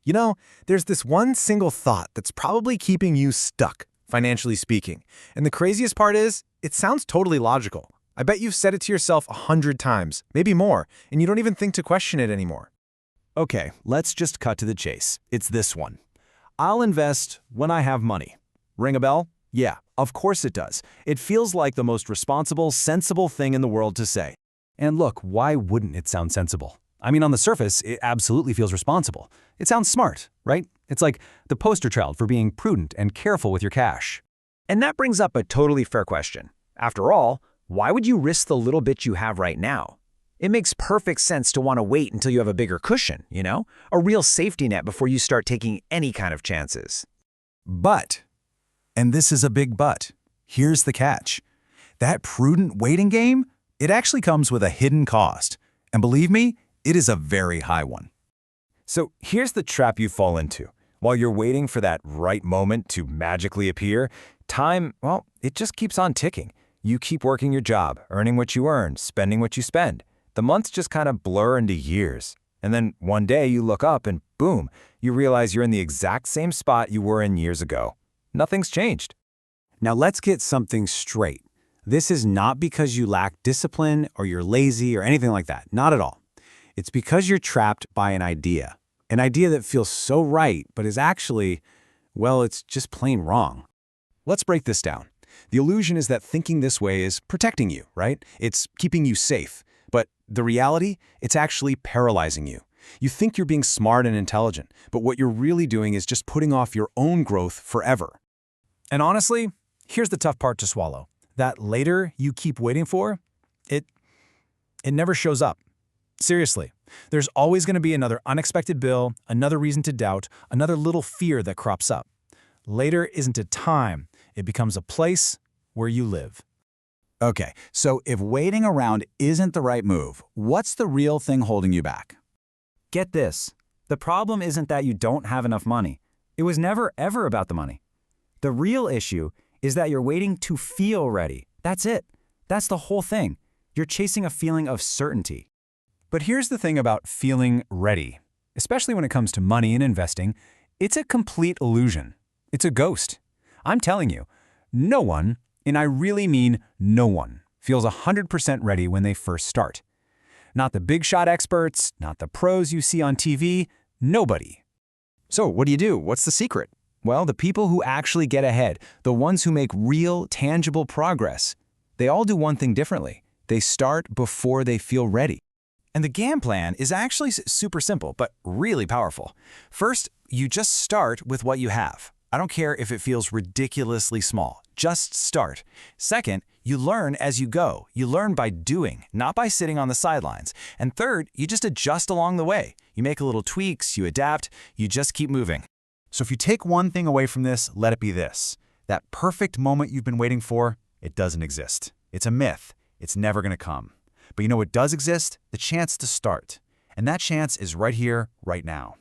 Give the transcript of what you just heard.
You know, there's this one single thought that's probably keeping you stuck, financially speaking. And the craziest part is, it sounds totally logical. I bet you've said it to yourself 100 times, maybe more, and you don't even think to question it anymore. Okay, let's just cut to the chase. It's this one. I'll invest when I have money. Ring a bell? Yeah, of course it does. It feels like the most responsible, sensible thing in the world to say. And look, why wouldn't it sound sensible? I mean, on the surface, it absolutely feels responsible. It sounds smart, right? It's like the poster child for being prudent and careful with your cash. And that brings up a totally fair question. After all, why would you risk the little bit you have right now? It makes perfect sense to want to wait until you have a bigger cushion, you know? A real safety net before you start taking any kind of chances. But, and this is a big but, here's the catch. That prudent waiting game, it actually comes with a hidden cost. And believe me, it is a very high one. So here's the trap you fall into. While you're waiting for that right moment to magically appear, time, well, it just keeps on ticking. You keep working your job, earning what you earn, spending what you spend. The months just kind of blur into years. And then one day you look up and boom, you realize you're in the exact same spot you were in years ago. Nothing's changed. Now let's get something straight. This is not because you lack discipline or you're lazy or anything like that. Not at all. It's because you're trapped by an idea. An idea that feels so right, but is actually, well, it's just plain wrong. Let's break this down. The illusion is that thinking this way is protecting you, right? It's keeping you safe. But the reality, it's actually paralyzing you. You think you're being smart and intelligent, but what you're really doing is just putting off your own growth forever. And honestly, here's the tough part to swallow. That later you keep waiting for, it never shows up. Seriously, there's always going to be another unexpected bill, another reason to doubt, another little fear that crops up. Later isn't a time, it becomes a place where you live. Okay, so if waiting around isn't the right move, what's the real thing holding you back? Get this. The problem isn't that you don't have enough money. It was never, ever about the money. The real issue is that you're waiting to feel ready. That's it. That's the whole thing. You're chasing a feeling of certainty. But here's the thing about feeling ready. Especially when it comes to money and investing, it's a complete illusion. It's a ghost. I'm telling you, no one, and I really mean no one, feels 100% ready when they first start. Not the big shot experts, not the pros you see on TV, nobody. So what do? What's the secret? Well, the people who actually get ahead, the ones who make real, tangible progress, they all do one thing differently. They start before they feel ready. And the game plan is actually super simple, but really powerful. First, you just start with what you have. I don't care if it feels ridiculously small. Just start. Second, you learn as you go. You learn by doing, not by sitting on the sidelines. And third, you just adjust along the way. You make a little tweaks, you adapt, you just keep moving. So if you take one thing away from this, let it be this. That perfect moment you've been waiting for, it doesn't exist. It's a myth. It's never going to come. But you know what does exist? The chance to start. And that chance is right here, right now.